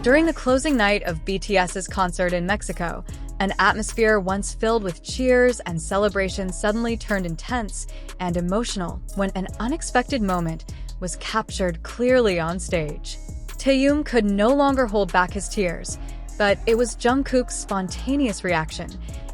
During the closing night of BTS's concert in Mexico, an atmosphere once filled with cheers and celebration suddenly turned intense and emotional when an unexpected moment was captured clearly on stage. Taehyung could no longer hold back his tears, but it was Jungkook's spontaneous reaction,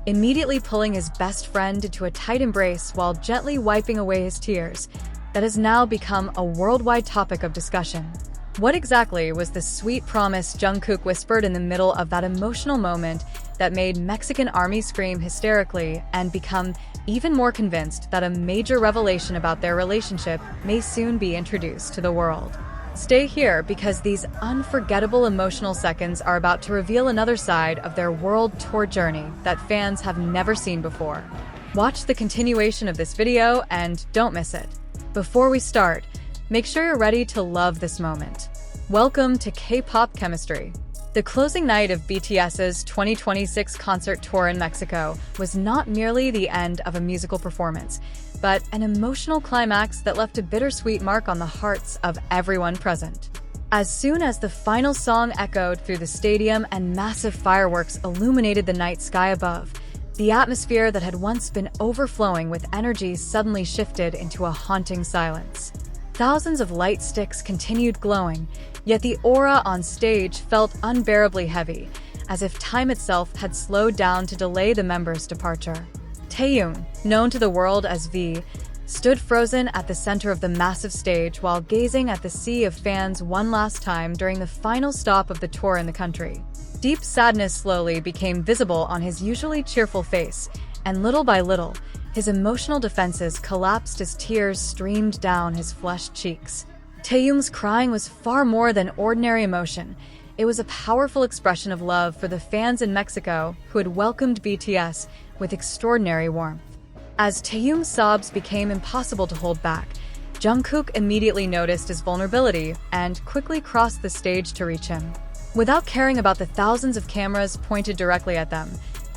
immediately pulling his best friend into a tight embrace while gently wiping away his tears, that has now become a worldwide topic of discussion. What exactly was the sweet promise Jungkook whispered in the middle of that emotional moment that made Mexican ARMY scream hysterically and become even more convinced that a major revelation about their relationship may soon be introduced to the world? Stay here because these unforgettable emotional seconds are about to reveal another side of their world tour journey that fans have never seen before. Watch the continuation of this video and don't miss it. Before we start, make sure you're ready to love this moment. Welcome to K-pop Chemistry. The closing night of BTS's 2026 concert tour in Mexico was not merely the end of a musical performance, but an emotional climax that left a bittersweet mark on the hearts of everyone present. As soon as the final song echoed through the stadium and massive fireworks illuminated the night sky above, the atmosphere that had once been overflowing with energy suddenly shifted into a haunting silence. Thousands of light sticks continued glowing, yet the aura on stage felt unbearably heavy, as if time itself had slowed down to delay the members' departure. Taehyung, known to the world as V, stood frozen at the center of the massive stage while gazing at the sea of fans one last time during the final stop of the tour in the country. Deep sadness slowly became visible on his usually cheerful face, and little by little, his emotional defenses collapsed as tears streamed down his flushed cheeks. Taehyung's crying was far more than ordinary emotion. It was a powerful expression of love for the fans in Mexico who had welcomed BTS with extraordinary warmth. As Taehyung's sobs became impossible to hold back, Jungkook immediately noticed his vulnerability and quickly crossed the stage to reach him. Without caring about the thousands of cameras pointed directly at them,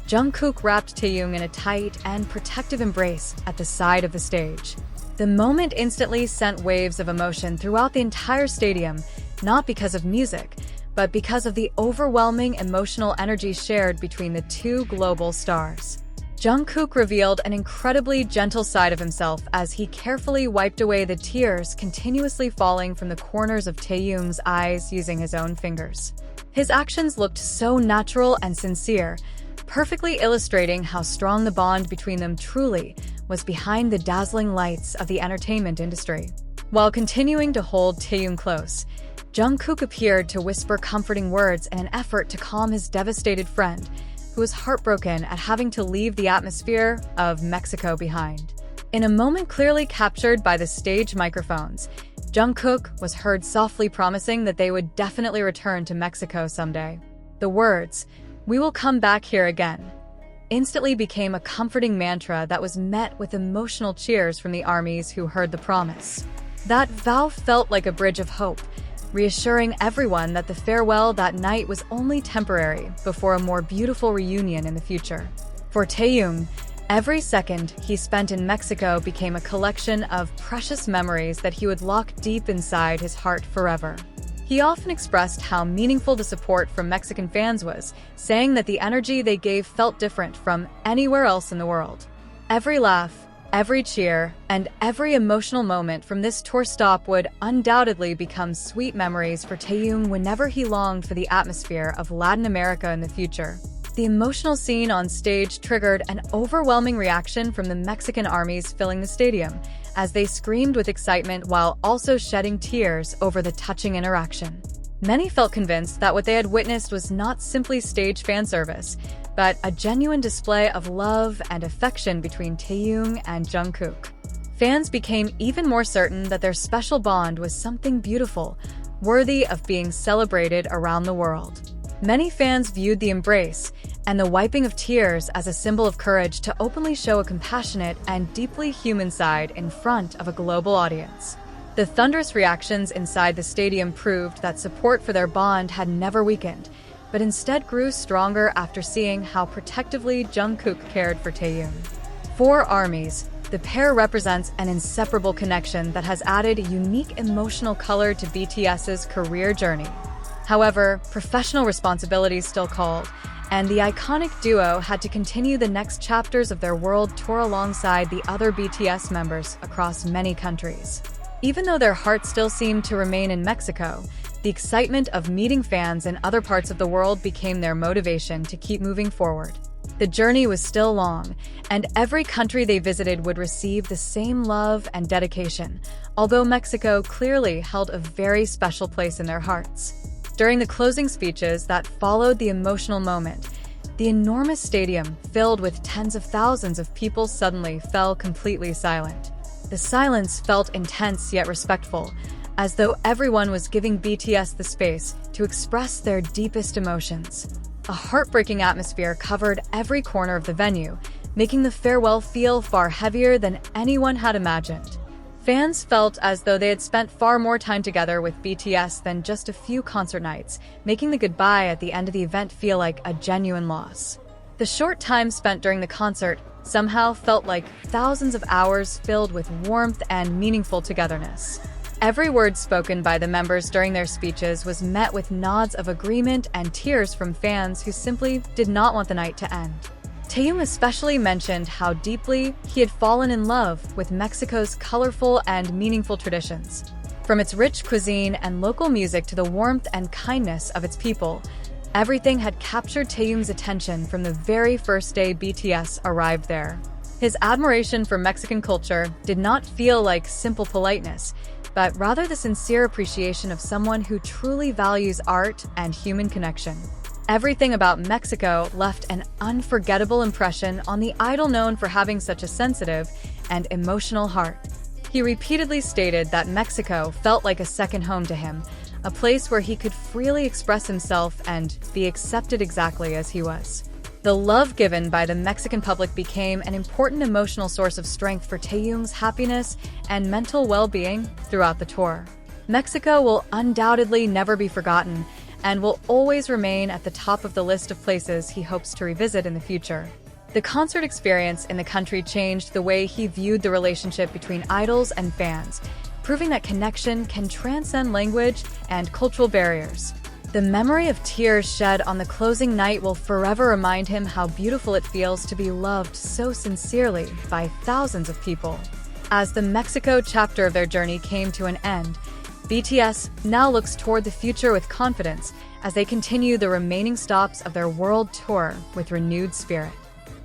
Jungkook wrapped Taehyung in a tight and protective embrace at the side of the stage. The moment instantly sent waves of emotion throughout the entire stadium, not because of music, but because of the overwhelming emotional energy shared between the two global stars. Jungkook revealed an incredibly gentle side of himself as he carefully wiped away the tears continuously falling from the corners of Taehyung's eyes using his own fingers. His actions looked so natural and sincere, perfectly illustrating how strong the bond between them truly was behind the dazzling lights of the entertainment industry. While continuing to hold Taehyung close, Jungkook appeared to whisper comforting words in an effort to calm his devastated friend, who was heartbroken at having to leave the atmosphere of Mexico behind. In a moment clearly captured by the stage microphones, Jungkook was heard softly promising that they would definitely return to Mexico someday. The words, "We will come back here again," instantly became a comforting mantra that was met with emotional cheers from the armies who heard the promise. That vow felt like a bridge of hope, reassuring everyone that the farewell that night was only temporary before a more beautiful reunion in the future. For Taehyung, every second he spent in Mexico became a collection of precious memories that he would lock deep inside his heart forever. He often expressed how meaningful the support from Mexican fans was, saying that the energy they gave felt different from anywhere else in the world. Every laugh, every cheer, and every emotional moment from this tour stop would undoubtedly become sweet memories for Taehyung whenever he longed for the atmosphere of Latin America in the future. The emotional scene on stage triggered an overwhelming reaction from the Mexican armies filling the stadium, as they screamed with excitement while also shedding tears over the touching interaction. Many felt convinced that what they had witnessed was not simply stage fan service, but a genuine display of love and affection between Taehyung and Jungkook. Fans became even more certain that their special bond was something beautiful, worthy of being celebrated around the world. Many fans viewed the embrace and the wiping of tears as a symbol of courage to openly show a compassionate and deeply human side in front of a global audience. The thunderous reactions inside the stadium proved that support for their bond had never weakened, but instead grew stronger after seeing how protectively Jungkook cared for Taehyung. For armies, the pair represents an inseparable connection that has added a unique emotional color to BTS's career journey. However, professional responsibilities still called, and the iconic duo had to continue the next chapters of their world tour alongside the other BTS members across many countries. Even though their hearts still seemed to remain in Mexico, the excitement of meeting fans in other parts of the world became their motivation to keep moving forward. The journey was still long, and every country they visited would receive the same love and dedication, although Mexico clearly held a very special place in their hearts. During the closing speeches that followed the emotional moment, the enormous stadium, filled with tens of thousands of people, suddenly fell completely silent. The silence felt intense yet respectful, as though everyone was giving BTS the space to express their deepest emotions. A heartbreaking atmosphere covered every corner of the venue, making the farewell feel far heavier than anyone had imagined. Fans felt as though they had spent far more time together with BTS than just a few concert nights, making the goodbye at the end of the event feel like a genuine loss. The short time spent during the concert somehow felt like thousands of hours filled with warmth and meaningful togetherness. Every word spoken by the members during their speeches was met with nods of agreement and tears from fans who simply did not want the night to end. Taehyung especially mentioned how deeply he had fallen in love with Mexico's colorful and meaningful traditions. From its rich cuisine and local music to the warmth and kindness of its people, everything had captured Taehyung's attention from the very first day BTS arrived there. His admiration for Mexican culture did not feel like simple politeness, but rather the sincere appreciation of someone who truly values art and human connection. Everything about Mexico left an unforgettable impression on the idol known for having such a sensitive and emotional heart. He repeatedly stated that Mexico felt like a second home to him, a place where he could freely express himself and be accepted exactly as he was. The love given by the Mexican public became an important emotional source of strength for Taehyung's happiness and mental well-being throughout the tour. Mexico will undoubtedly never be forgotten and will always remain at the top of the list of places he hopes to revisit in the future. The concert experience in the country changed the way he viewed the relationship between idols and fans, proving that connection can transcend language and cultural barriers. The memory of tears shed on the closing night will forever remind him how beautiful it feels to be loved so sincerely by thousands of people. As the Mexico chapter of their journey came to an end, BTS now looks toward the future with confidence as they continue the remaining stops of their world tour with renewed spirit.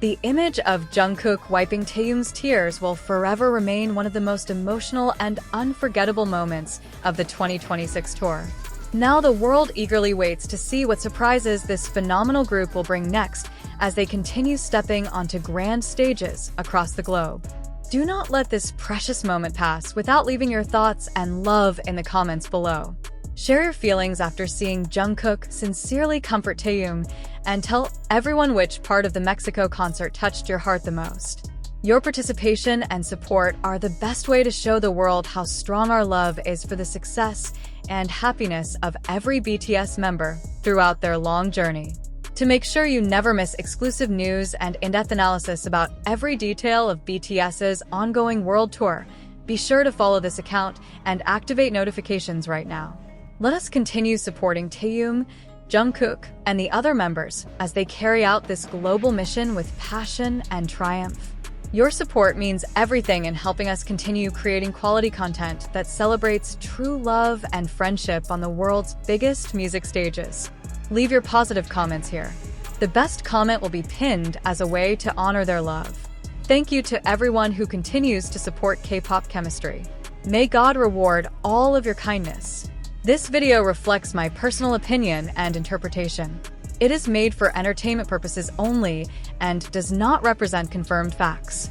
The image of Jungkook wiping Taehyung's tears will forever remain one of the most emotional and unforgettable moments of the 2026 tour. Now the world eagerly waits to see what surprises this phenomenal group will bring next as they continue stepping onto grand stages across the globe. Do not let this precious moment pass without leaving your thoughts and love in the comments below. Share your feelings after seeing Jungkook sincerely comfort Taehyung, and tell everyone which part of the Mexico concert touched your heart the most. Your participation and support are the best way to show the world how strong our love is for the success and happiness of every BTS member throughout their long journey. To make sure you never miss exclusive news and in-depth analysis about every detail of BTS's ongoing world tour, be sure to follow this account and activate notifications right now. Let us continue supporting Taehyung, Jungkook, and the other members as they carry out this global mission with passion and triumph. Your support means everything in helping us continue creating quality content that celebrates true love and friendship on the world's biggest music stages. Leave your positive comments here. The best comment will be pinned as a way to honor their love. Thank you to everyone who continues to support K-pop chemistry. May God reward all of your kindness. This video reflects my personal opinion and interpretation. It is made for entertainment purposes only and does not represent confirmed facts.